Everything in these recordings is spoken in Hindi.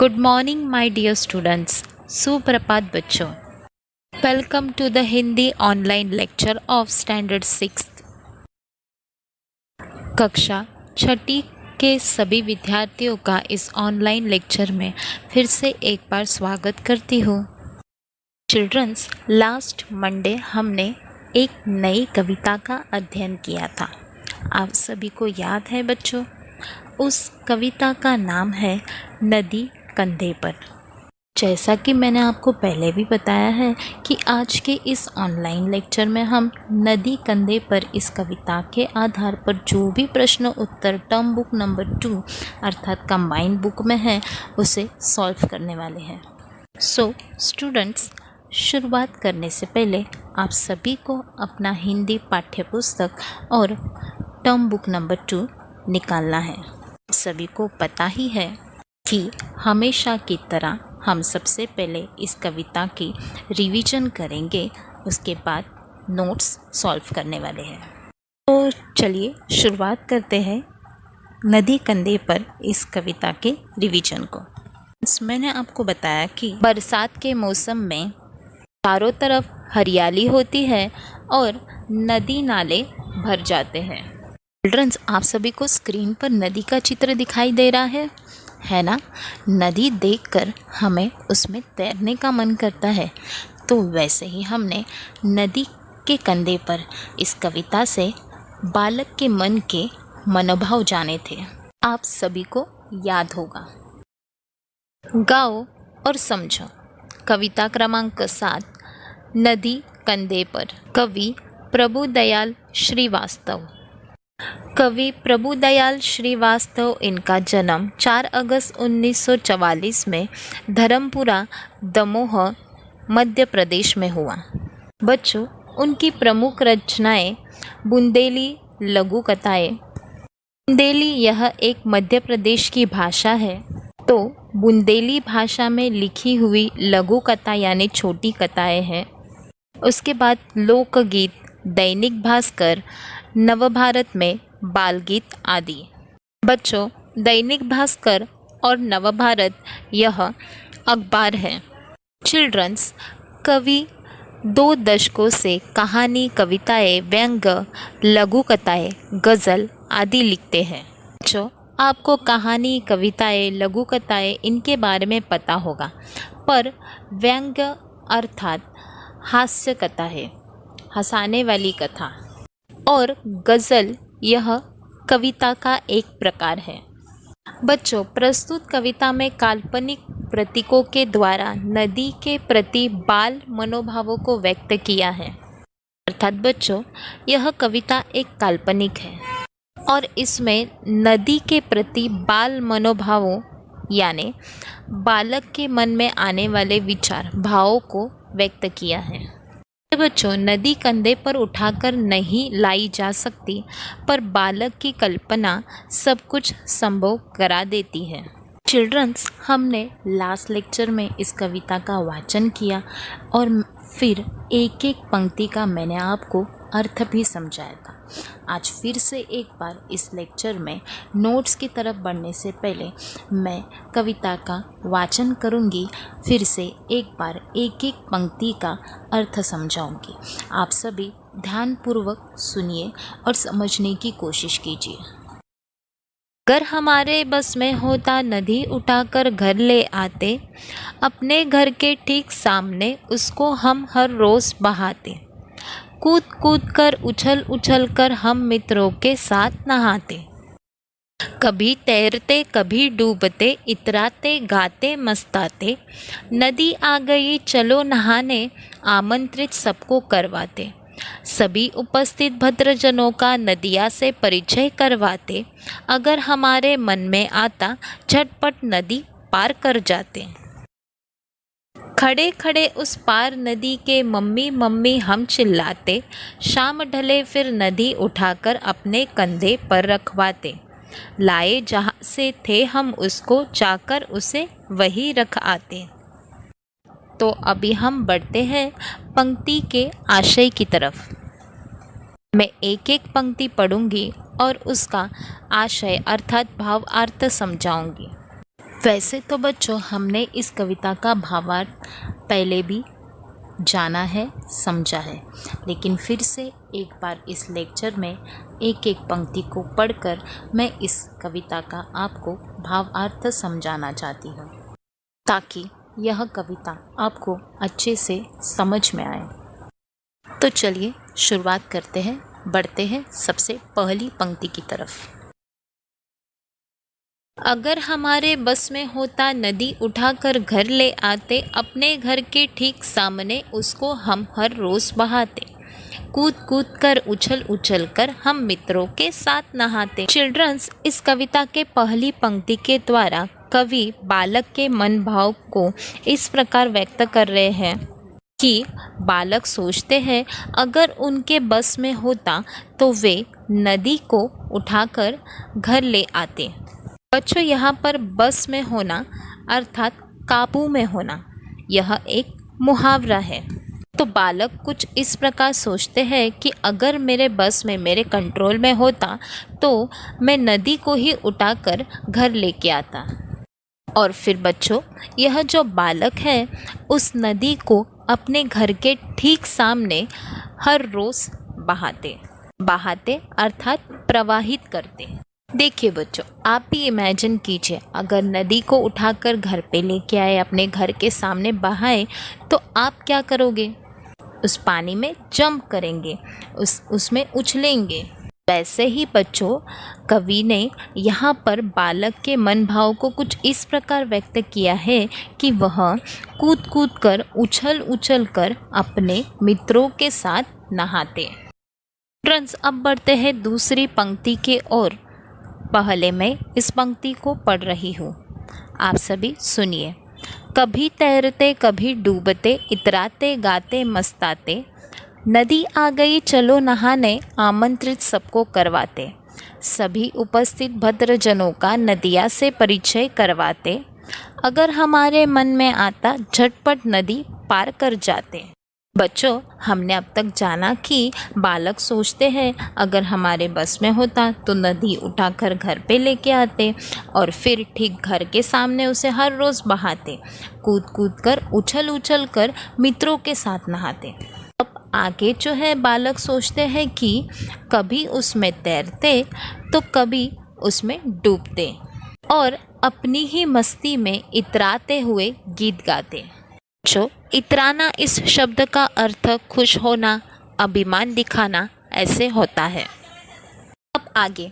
Good morning, my dear students. सुप्रभात बच्चों. Welcome to the Hindi online lecture of Standard 6th. कक्षा छठी के सभी विद्यार्थियों का इस ऑनलाइन लेक्चर में फिर से एक बार स्वागत करती हूँ. चिल्ड्रंस, लास्ट मंडे हमने एक नई कविता का अध्ययन किया था. आप सभी को याद है बच्चों? उस कविता का नाम है नदी कंधे पर. जैसा कि मैंने आपको पहले भी बताया है कि आज के इस ऑनलाइन लेक्चर में हम नदी कंधे पर इस कविता के आधार पर जो भी प्रश्न उत्तर टर्म बुक नंबर 2 अर्थात कंबाइंड बुक में है उसे सॉल्व करने वाले हैं. सो स्टूडेंट्स, शुरुआत करने से पहले आप सभी को अपना हिंदी पाठ्यपुस्तक और टर्म बुक नंबर 2 निकालना है. सभी को पता ही है कि हमेशा की तरह हम सबसे पहले इस कविता की रिवीजन करेंगे, उसके बाद नोट्स सॉल्व करने वाले हैं. तो चलिए शुरुआत करते हैं नदी कंधे पर इस कविता के रिवीजन को. मैंने आपको बताया कि बरसात के मौसम में चारों तरफ हरियाली होती है और नदी नाले भर जाते हैं. चिल्ड्रंस, आप सभी को स्क्रीन पर नदी का चित्र दिखाई दे रहा है ना? नदी देखकर हमें उसमें तैरने का मन करता है. तो वैसे ही हमने नदी के कंधे पर इस कविता से बालक के मन के मनोभाव जाने थे. आप सभी को याद होगा. गाओ और समझो. कविता क्रमांक 7, नदी कंधे पर. कवि प्रभुदयाल श्रीवास्तव. कवि प्रभुदयाल श्रीवास्तव, इनका जन्म 4 अगस्त 1944 में धर्मपुरा, दमोह, मध्य प्रदेश में हुआ. बच्चों, उनकी प्रमुख रचनाएं बुंदेली लघु कथाएं. बुंदेली यह एक मध्य प्रदेश की भाषा है. तो बुंदेली भाषा में लिखी हुई लघु कथा यानी छोटी कथाएं हैं. उसके बाद लोकगीत, दैनिक भास्कर, नवभारत में बाल गीत आदि. बच्चों, दैनिक भास्कर और नवभारत यह अखबार है. चिल्ड्रंस, कवि 2 दशकों से कहानी, कविताएं, व्यंग, लघु कथाएं, गज़ल आदि लिखते हैं. बच्चों, आपको कहानी, कविताएं, लघु कथाएं इनके बारे में पता होगा, पर व्यंग अर्थात हास्य कथा है, हंसाने वाली कथा, और गज़ल यह कविता का एक प्रकार है. बच्चों, प्रस्तुत कविता में काल्पनिक प्रतीकों के द्वारा नदी के प्रति बाल मनोभावों को व्यक्त किया है. अर्थात बच्चों, यह कविता एक काल्पनिक है और इसमें नदी के प्रति बाल मनोभावों यानी बालक के मन में आने वाले विचार, भावों को व्यक्त किया है. बच्चों, नदी कंधे पर उठाकर नहीं लाई जा सकती, पर बालक की कल्पना सब कुछ संभव करा देती है. चिल्ड्रंस, हमने लास्ट लेक्चर में इस कविता का वाचन किया और फिर एक एक पंक्ति का मैंने आपको अर्थ भी समझाया था. आज फिर से एक बार इस लेक्चर में नोट्स की तरफ बढ़ने से पहले मैं कविता का वाचन करूंगी. फिर से एक बार एक एक पंक्ति का अर्थ समझाऊंगी. आप सभी ध्यानपूर्वक सुनिए और समझने की कोशिश कीजिए. अगर हमारे बस में होता नदी उठाकर घर ले आते, अपने घर के ठीक सामने उसको हम हर रोज़ बहाते. कूद कूद कर, उछल उछल कर हम मित्रों के साथ नहाते. कभी तैरते कभी डूबते, इतराते गाते मस्ताते. नदी आ गई चलो नहाने, आमंत्रित सबको करवाते. सभी उपस्थित भद्रजनों का नदिया से परिचय करवाते. अगर हमारे मन में आता, झटपट नदी पार कर जाते. खड़े खड़े उस पार नदी के मम्मी मम्मी हम चिल्लाते. शाम ढले फिर नदी उठाकर अपने कंधे पर रखवाते. लाए जहाँ से थे हम उसको, चाकर उसे वही रख आते. तो अभी हम बढ़ते हैं पंक्ति के आशय की तरफ. मैं एक एक पंक्ति पढ़ूंगी और उसका आशय अर्थात भावार्थ समझाऊंगी. वैसे तो बच्चों हमने इस कविता का भावार्थ पहले भी जाना है, समझा है, लेकिन फिर से एक बार इस लेक्चर में एक एक पंक्ति को पढ़कर मैं इस कविता का आपको भावार्थ समझाना चाहती हूँ, ताकि यह कविता आपको अच्छे से समझ में आए। तो चलिए शुरुआत करते हैं, बढ़ते हैं सबसे पहली पंक्ति की तरफ। अगर हमारे बस में होता नदी उठाकर घर ले आते, अपने घर के ठीक सामने उसको हम हर रोज बहाते, कूद कूद कर उछल उछल कर हम मित्रों के साथ नहाते। चिल्ड्रंस, इस कविता के पहली पंक्ति के द्वारा कवि बालक के मन भाव को इस प्रकार व्यक्त कर रहे हैं कि बालक सोचते हैं अगर उनके बस में होता तो वे नदी को उठाकर घर ले आते। बच्चों, यहाँ पर बस में होना अर्थात काबू में होना, यह एक मुहावरा है। तो बालक कुछ इस प्रकार सोचते हैं कि अगर मेरे बस में, मेरे कंट्रोल में होता तो मैं नदी को ही उठाकर घर लेके आता। और फिर बच्चों, यह जो बालक है उस नदी को अपने घर के ठीक सामने हर रोज बहाते अर्थात प्रवाहित करते। देखिए बच्चों, आप भी इमेजिन कीजिए, अगर नदी को उठाकर घर पे लेके आए, अपने घर के सामने बहाए, तो आप क्या करोगे? उस पानी में जंप करेंगे, उसमें उछलेंगे। वैसे ही बच्चों, कवि ने यहाँ पर बालक के मन भाव को कुछ इस प्रकार व्यक्त किया है कि वह कूद कूद कर, उछल उछल कर अपने मित्रों के साथ नहाते। फ्रेंड्स, अब बढ़ते हैं दूसरी पंक्ति के ओर। पहले मैं इस पंक्ति को पढ़ रही हूँ, आप सभी सुनिए। कभी तैरते कभी डूबते, इतराते गाते मस्ताते, नदी आ गई चलो नहाने, आमंत्रित सबको करवाते, सभी उपस्थित भद्रजनों का नदिया से परिचय करवाते, अगर हमारे मन में आता झटपट नदी पार कर जाते। बच्चों, हमने अब तक जाना कि बालक सोचते हैं अगर हमारे बस में होता तो नदी उठाकर घर पे लेके आते और फिर ठीक घर के सामने उसे हर रोज़ बहाते, कूद कूद कर, उछल उछल कर मित्रों के साथ नहाते। अब आगे जो है बालक सोचते हैं कि कभी उसमें तैरते तो कभी उसमें डूबते और अपनी ही मस्ती में इतराते हुए गीत गाते। जो इतराना, इस शब्द का अर्थ खुश होना, अभिमान दिखाना ऐसे होता है। अब आगे,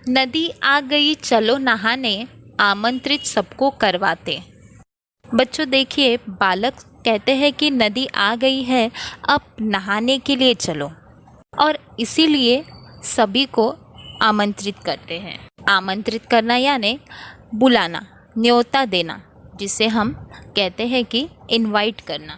नदी आ गई चलो नहाने, आमंत्रित सबको करवाते। बच्चों देखिए, बालक कहते हैं कि नदी आ गई है, अब नहाने के लिए चलो, और इसीलिए सभी को आमंत्रित करते हैं। आमंत्रित करना यानी बुलाना, न्योता देना, जिसे हम कहते हैं कि इनवाइट करना।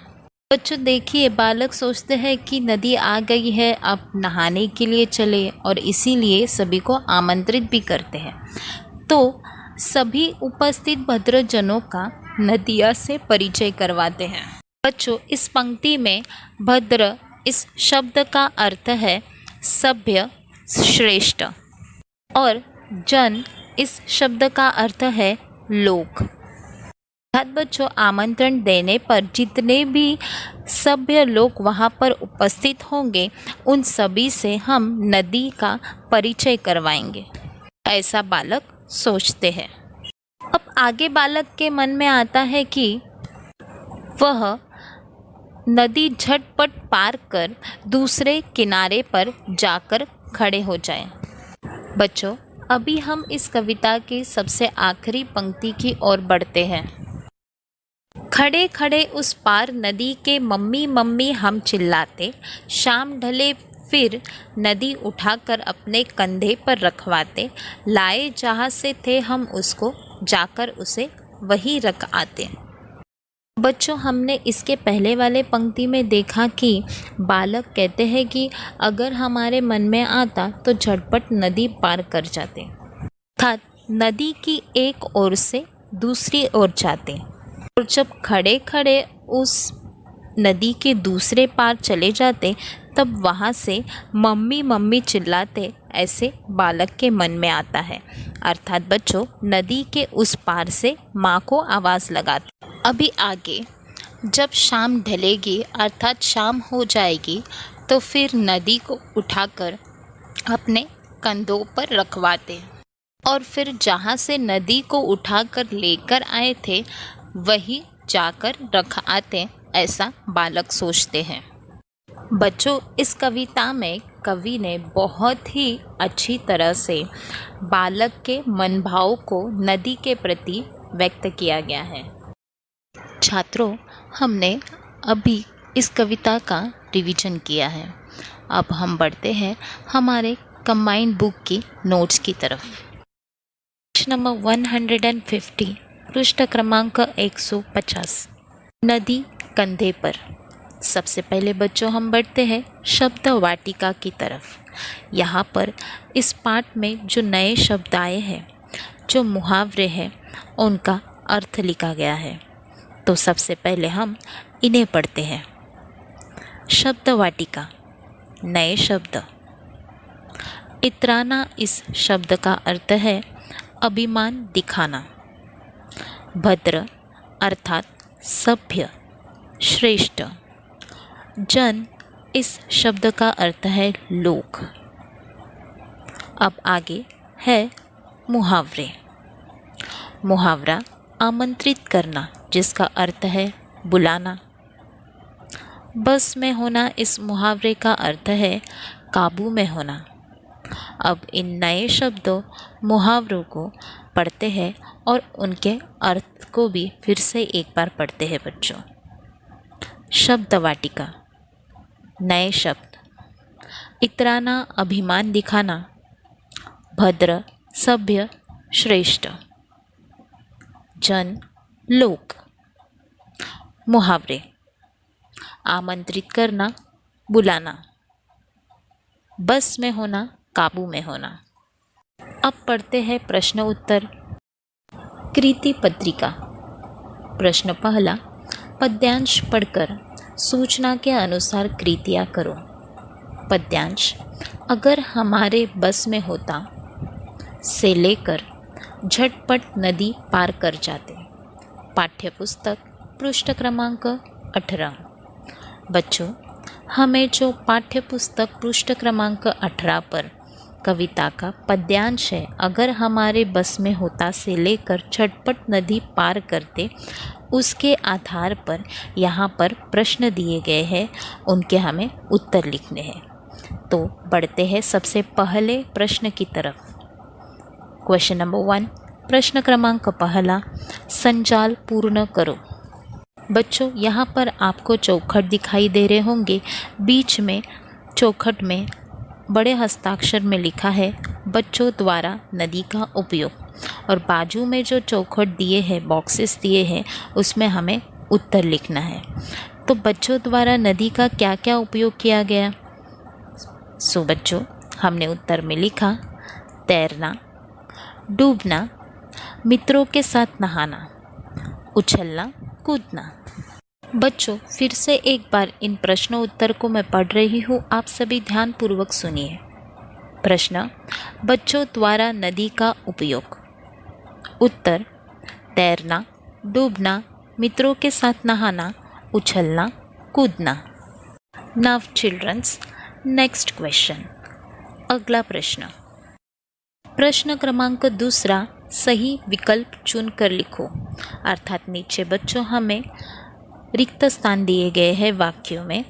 बच्चों देखिए, बालक सोचते हैं कि नदी आ गई है, अब नहाने के लिए चले, और इसीलिए सभी को आमंत्रित भी करते हैं। तो सभी उपस्थित भद्रजनों का नदिया से परिचय करवाते हैं। बच्चों, इस पंक्ति में भद्र इस शब्द का अर्थ है सभ्य, श्रेष्ठ, और जन इस शब्द का अर्थ है लोग। बच्चों, आमंत्रण देने पर जितने भी सभ्य लोग वहाँ पर उपस्थित होंगे उन सभी से हम नदी का परिचय करवाएंगे, ऐसा बालक सोचते हैं। अब आगे बालक के मन में आता है कि वह नदी झटपट पार कर दूसरे किनारे पर जाकर खड़े हो जाएं। बच्चों, अभी हम इस कविता की सबसे आखिरी पंक्ति की ओर बढ़ते हैं। खड़े खड़े उस पार नदी के मम्मी मम्मी हम चिल्लाते, शाम ढले फिर नदी उठाकर अपने कंधे पर रखवाते, लाए जहाँ से थे हम उसको, जाकर उसे वहीं रख आते। बच्चों, हमने इसके पहले वाले पंक्ति में देखा कि बालक कहते हैं कि अगर हमारे मन में आता तो झटपट नदी पार कर जाते, अर्थात नदी की एक ओर से दूसरी ओर जाते। और जब खड़े खड़े उस नदी के दूसरे पार चले जाते तब वहाँ से मम्मी मम्मी चिल्लाते, ऐसे बालक के मन में आता है। अर्थात बच्चों नदी के उस पार से माँ को आवाज़ लगाते। अभी आगे जब शाम ढलेगी अर्थात शाम हो जाएगी तो फिर नदी को उठाकर अपने कंधों पर रखवाते और फिर जहाँ से नदी को उठाकर लेकर आए थे वही जाकर रख आते, ऐसा बालक सोचते हैं। बच्चों इस कविता में कवि ने बहुत ही अच्छी तरह से बालक के मनभाव को नदी के प्रति व्यक्त किया गया है। छात्रों हमने अभी इस कविता का रिवीजन किया है। अब हम बढ़ते हैं हमारे कंबाइंड बुक की नोट्स की तरफ। पेज नंबर 150 पृष्ठ क्रमांक 150 नदी कंधे पर। सबसे पहले बच्चों हम बढ़ते हैं शब्द वाटिका की तरफ। यहाँ पर इस पाठ में जो नए शब्द आए हैं, जो मुहावरे हैं, उनका अर्थ लिखा गया है। तो सबसे पहले हम इन्हें पढ़ते हैं। शब्द वाटिका। नए शब्द। इतराना इस शब्द का अर्थ है अभिमान दिखाना। भद्र अर्थात सभ्य, श्रेष्ठ। जन इस शब्द का अर्थ है लोग। अब आगे है मुहावरे। मुहावरा आमंत्रित करना, जिसका अर्थ है बुलाना। बस में होना इस मुहावरे का अर्थ है काबू में होना। अब इन नए शब्दों मुहावरों को पढ़ते हैं और उनके अर्थ को भी फिर से एक बार पढ़ते हैं बच्चों। शब्द वाटिका। नए शब्द। इतराना अभिमान दिखाना। भद्र सभ्य श्रेष्ठ। जन लोग। मुहावरे आमंत्रित करना, बुलाना। बस में होना, काबू में होना। अब पढ़ते हैं प्रश्न उत्तर। कृति पत्रिका। प्रश्न पहला, पद्यांश पढ़कर सूचना के अनुसार कृतियाँ करो। पद्यांश, अगर हमारे बस में होता से लेकर झटपट नदी पार कर जाते। पाठ्यपुस्तक पृष्ठ क्रमांक 18। बच्चों हमें जो पाठ्यपुस्तक पृष्ठ क्रमांक 18 पर कविता का पद्यांश है, अगर हमारे बस में होता से लेकर झटपट नदी पार करते, उसके आधार पर यहाँ पर प्रश्न दिए गए हैं, उनके हमें उत्तर लिखने हैं। तो बढ़ते हैं सबसे पहले प्रश्न की तरफ। क्वेश्चन नंबर 1, प्रश्न क्रमांक पहला, संजाल पूर्ण करो। बच्चों यहाँ पर आपको चौखट दिखाई दे रहे होंगे। बीच में चौखट में बड़े हस्ताक्षर में लिखा है बच्चों द्वारा नदी का उपयोग, और बाजू में जो चौखट दिए हैं, बॉक्सेस दिए हैं, उसमें हमें उत्तर लिखना है। तो बच्चों द्वारा नदी का क्या क्या उपयोग किया गया? सो बच्चों हमने उत्तर में लिखा तैरना, डूबना, मित्रों के साथ नहाना, उछलना, कूदना। बच्चों फिर से एक बार इन प्रश्नों उत्तर को मैं पढ़ रही हूँ, आप सभी ध्यानपूर्वक सुनिए। प्रश्न, बच्चों द्वारा नदी का उपयोग। उत्तर, तैरना, डूबना, मित्रों के साथ नहाना, उछलना, कूदना। Now childrens, next question. अगला प्रश्न। प्रश्न क्रमांक 2, सही विकल्प चुनकर लिखो। अर्थात नीचे बच्चों हमें रिक्त स्थान दिए गए हैं वाक्यों में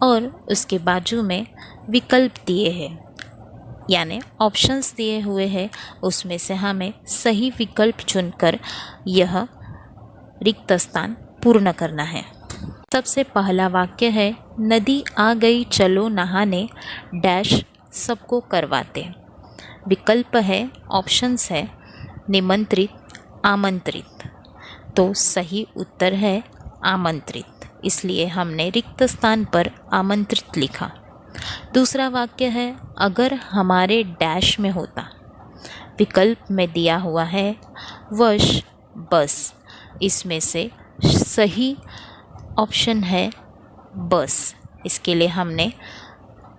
और उसके बाजू में विकल्प दिए हैं, यानी ऑप्शंस दिए हुए हैं। उसमें से हमें सही विकल्प चुनकर यह रिक्त स्थान पूर्ण करना है। सबसे पहला वाक्य है, नदी आ गई चलो नहाने, डैश सबको करवाते। विकल्प है, ऑप्शंस है निमंत्रित, आमंत्रित। तो सही उत्तर है आमंत्रित, इसलिए हमने रिक्त स्थान पर आमंत्रित लिखा। दूसरा वाक्य है, अगर हमारे डैश में होता। विकल्प में दिया हुआ है वश, बस। इसमें से सही ऑप्शन है बस, इसके लिए हमने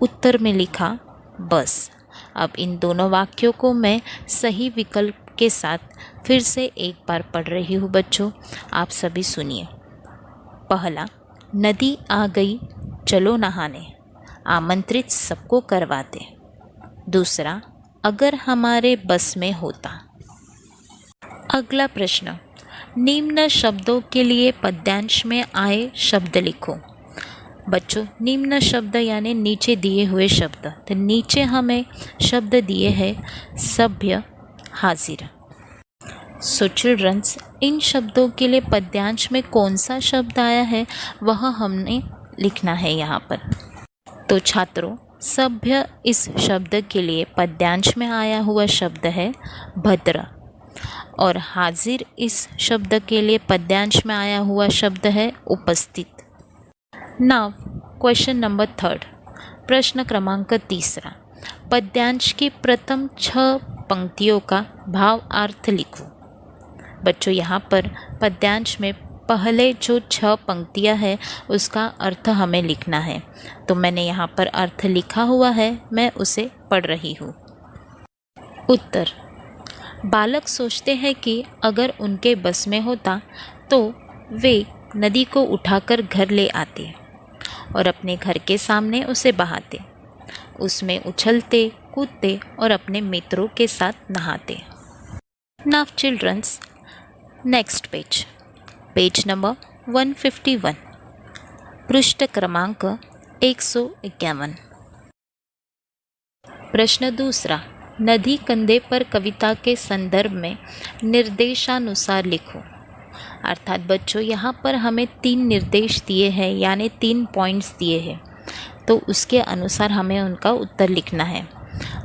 उत्तर में लिखा बस। अब इन दोनों वाक्यों को मैं सही विकल्प के साथ फिर से एक बार पढ़ रही हूँ बच्चों, आप सभी सुनिए। पहला, नदी आ गई चलो नहाने, आमंत्रित सबको करवाते। दूसरा, अगर हमारे बस में होता। अगला प्रश्न, निम्न शब्दों के लिए पद्यांश में आए शब्द लिखो। बच्चों, निम्न शब्द यानी नीचे दिए हुए शब्द, तो नीचे हमें शब्द दिए हैं सभ्य, हाजिर। सो चिल्ड्रंस, इन शब्दों के लिए पद्यांश में कौन सा शब्द आया है वह हमने लिखना है यहाँ पर। तो छात्रों, सभ्य इस शब्द के लिए पद्यांश में आया हुआ शब्द है भद्र, और हाजिर इस शब्द के लिए पद्यांश में आया हुआ शब्द है उपस्थित। नाउ क्वेश्चन नंबर 3, प्रश्न क्रमांक 3, पद्यांश की प्रथम 6 पंक्तियों का भावार्थ लिखो। बच्चों, यहाँ पर पद्यांश में पहले जो 6 पंक्तियाँ हैं उसका अर्थ हमें लिखना है। तो मैंने यहाँ पर अर्थ लिखा हुआ है, मैं उसे पढ़ रही हूँ। उत्तर, बालक सोचते हैं कि अगर उनके बस में होता तो वे नदी को उठाकर घर ले आते और अपने घर के सामने उसे बहाते, उसमें उछलते कूदते और अपने मित्रों के साथ नहाते। Now childrens, next page number 151, पृष्ठ क्रमांक 151। प्रश्न दूसरा, नदी कंधे पर कविता के संदर्भ में निर्देशानुसार लिखो। अर्थात बच्चों, यहाँ पर हमें 3 निर्देश दिए हैं, यानी 3 पॉइंट्स दिए हैं, तो उसके अनुसार हमें उनका उत्तर लिखना है।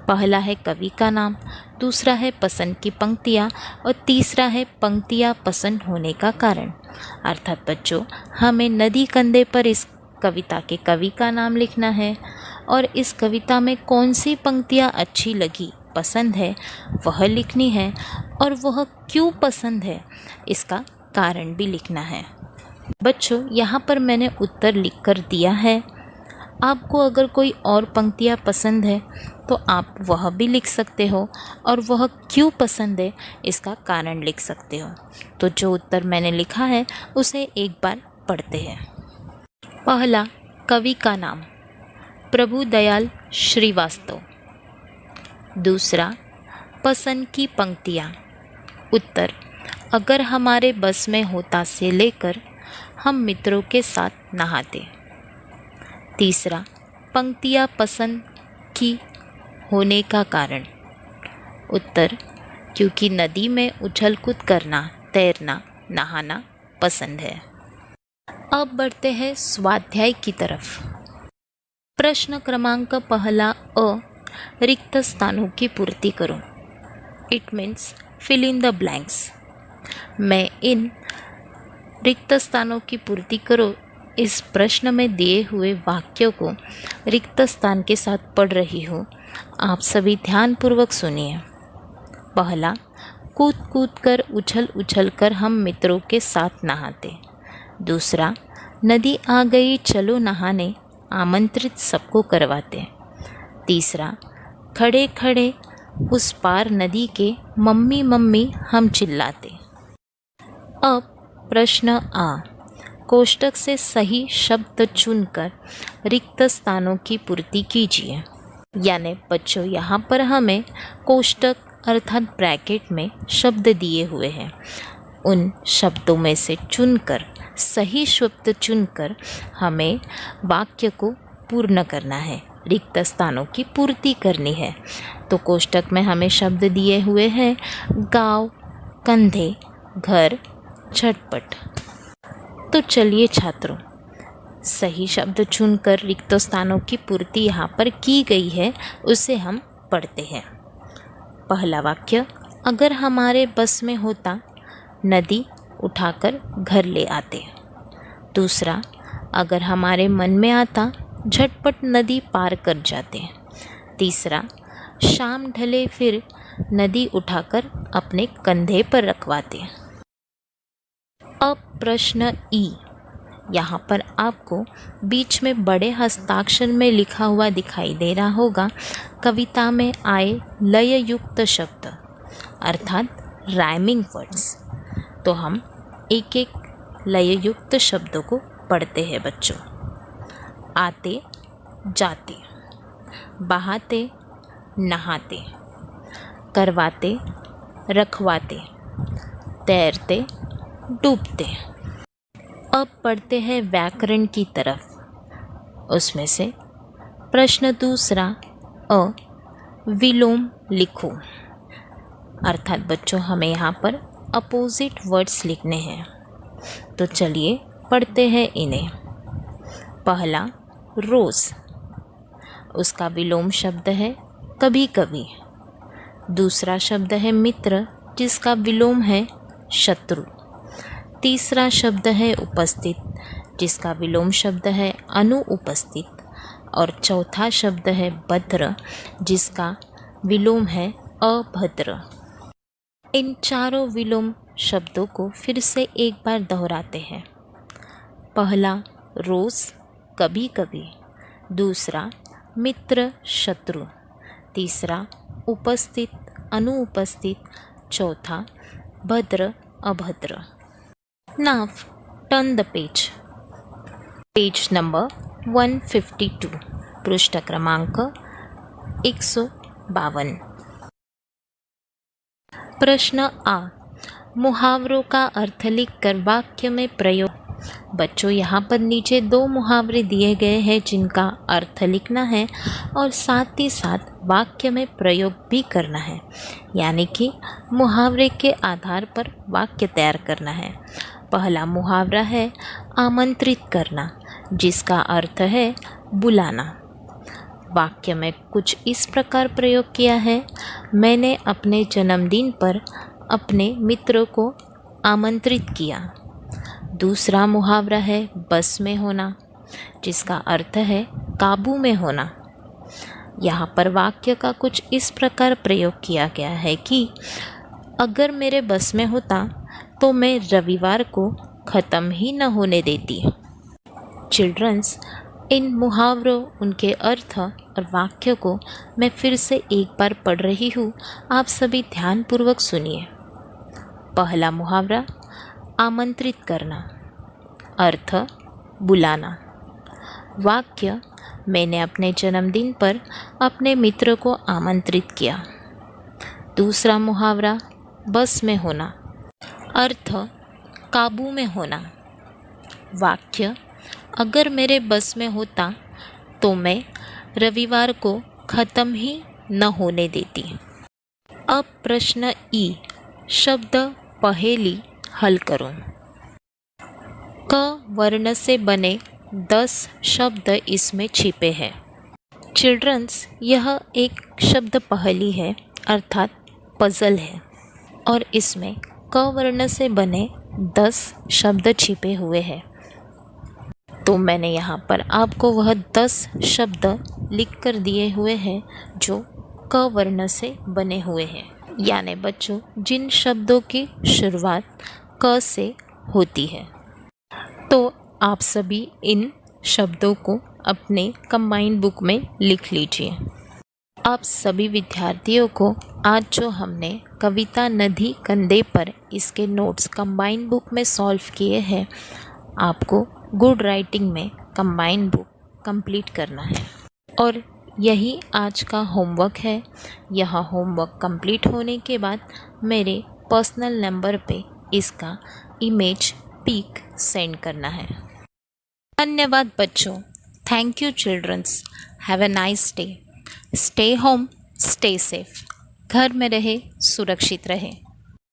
पहला है कवि का नाम, दूसरा है पसंद की पंक्तियाँ, और तीसरा है पंक्तियाँ पसंद होने का कारण। अर्थात बच्चों, हमें नदी कंधे पर इस कविता के कवि का नाम लिखना है, और इस कविता में कौन सी पंक्तियाँ अच्छी लगी, पसंद है, वह लिखनी है, और वह क्यों पसंद है इसका कारण भी लिखना है। बच्चों, यहाँ पर मैंने उत्तर लिखकर दिया है। आपको अगर कोई और पंक्तियाँ पसंद है तो आप वह भी लिख सकते हो, और वह क्यों पसंद है इसका कारण लिख सकते हो। तो जो उत्तर मैंने लिखा है उसे एक बार पढ़ते हैं। पहला, कवि का नाम प्रभुदयाल श्रीवास्तव। दूसरा, पसंद की पंक्तियाँ। उत्तर, अगर हमारे बस में होता से लेकर हम मित्रों के साथ नहाते। तीसरा, पंक्तियाँ पसंद की होने का कारण। उत्तर, क्योंकि नदी में उछल कूद करना, तैरना, नहाना पसंद है। अब बढ़ते हैं स्वाध्याय की तरफ। प्रश्न क्रमांक पहला अ, रिक्त स्थानों की पूर्ति करो। It means fill in the blanks. मैं इन रिक्त स्थानों की पूर्ति करो इस प्रश्न में दिए हुए वाक्यों को रिक्त स्थान के साथ पढ़ रही हूँ, आप सभी ध्यानपूर्वक सुनिए। पहला, कूद कूद कर उछल उछल कर हम मित्रों के साथ नहाते। दूसरा, नदी आ गई चलो नहाने, आमंत्रित सबको करवाते। तीसरा, खड़े खड़े उस पार नदी के मम्मी मम्मी हम चिल्लाते। अब प्रश्न आ, कोष्टक से सही शब्द चुनकर रिक्त स्थानों की पूर्ति कीजिए। यानी बच्चों, यहाँ पर हमें कोष्टक अर्थात ब्रैकेट में शब्द दिए हुए हैं, उन शब्दों में से चुनकर, सही शब्द चुनकर हमें वाक्य को पूर्ण करना है, रिक्त स्थानों की पूर्ति करनी है। तो कोष्टक में हमें शब्द दिए हुए हैं गाँव, कंधे, घर, झटपट। तो चलिए छात्रों, सही शब्द चुनकर रिक्त स्थानों की पूर्ति यहाँ पर की गई है, उसे हम पढ़ते हैं। पहला वाक्य, अगर हमारे बस में होता नदी उठाकर घर ले आते। दूसरा, अगर हमारे मन में आता झटपट नदी पार कर जाते। तीसरा, शाम ढले फिर नदी उठाकर अपने कंधे पर रखवाते। अब प्रश्न ई, यहाँ पर आपको बीच में बड़े हस्ताक्षर में लिखा हुआ दिखाई दे रहा होगा, कविता में आए लय युक्त शब्द अर्थात राइमिंग वर्ड्स। तो हम एक एक लय युक्त शब्दों को पढ़ते हैं बच्चों। आते जाते, बहाते नहाते, करवाते रखवाते, तैरते डूबते। अब पढ़ते हैं व्याकरण की तरफ। उसमें से प्रश्न दूसरा अ, विलोम लिखो। अर्थात बच्चों हमें यहाँ पर अपोजिट वर्ड्स लिखने हैं। तो चलिए पढ़ते हैं इन्हें। पहला रोज़, उसका विलोम शब्द है कभी कभी। दूसरा शब्द है मित्र, जिसका विलोम है शत्रु। तीसरा शब्द है उपस्थित, जिसका विलोम शब्द है अनुपस्थित। और चौथा शब्द है भद्र, जिसका विलोम है अभद्र। इन चारों विलोम शब्दों को फिर से एक बार दोहराते हैं। पहला रोज़ कभी कभी, दूसरा मित्र शत्रु, तीसरा उपस्थित अनुपस्थित, चौथा भद्र अभद्र। Now turn the page. Page number 152, पृष्ठ क्रमांक 152। प्रश्न आ, मुहावरों का अर्थ लिखकर वाक्य में प्रयोग। बच्चों यहाँ पर नीचे 2 मुहावरे दिए गए हैं जिनका अर्थ लिखना है और साथ ही साथ वाक्य में प्रयोग भी करना है, यानी कि मुहावरे के आधार पर वाक्य तैयार करना है। पहला मुहावरा है आमंत्रित करना, जिसका अर्थ है बुलाना। वाक्य में कुछ इस प्रकार प्रयोग किया है, मैंने अपने जन्मदिन पर अपने मित्रों को आमंत्रित किया। दूसरा मुहावरा है बस में होना, जिसका अर्थ है काबू में होना। यहाँ पर वाक्य का कुछ इस प्रकार प्रयोग किया गया है कि अगर मेरे बस में होता तो मैं रविवार को ख़त्म ही न होने देती। चिल्ड्रंस, इन मुहावरों, उनके अर्थ और वाक्य को मैं फिर से एक बार पढ़ रही हूँ, आप सभी ध्यानपूर्वक सुनिए। पहला मुहावरा आमंत्रित करना, अर्थ बुलाना। वाक्य मैंने अपने जन्मदिन पर अपने मित्र को आमंत्रित किया। दूसरा मुहावरा बस में होना, अर्थ काबू में होना। वाक्य अगर मेरे बस में होता तो मैं रविवार को ख़त्म ही न होने देती। अब प्रश्न ई, शब्द पहेली हल करो। क वर्ण से बने 10 शब्द इसमें छिपे हैं। चिल्ड्रंस, यह एक शब्द पहेली है अर्थात पज़ल है और इसमें क वर्ण से बने 10 शब्द छिपे हुए हैं। तो मैंने यहाँ पर आपको वह 10 शब्द लिख कर दिए हुए हैं जो क वर्ण से बने हुए हैं, यानी बच्चों जिन शब्दों की शुरुआत क से होती है। तो आप सभी इन शब्दों को अपने कंबाइंड बुक में लिख लीजिए। आप सभी विद्यार्थियों को आज जो हमने कविता नदी कंधे पर इसके नोट्स कंबाइंड बुक में सॉल्व किए हैं, आपको गुड राइटिंग में कंबाइंड बुक कंप्लीट करना है और यही आज का होमवर्क है। यह होमवर्क कंप्लीट होने के बाद मेरे पर्सनल नंबर पे इसका इमेज पिक सेंड करना है। धन्यवाद बच्चों। Thank you childrens. Have a nice day. Stay home, stay safe. घर में रहे, सुरक्षित रहे।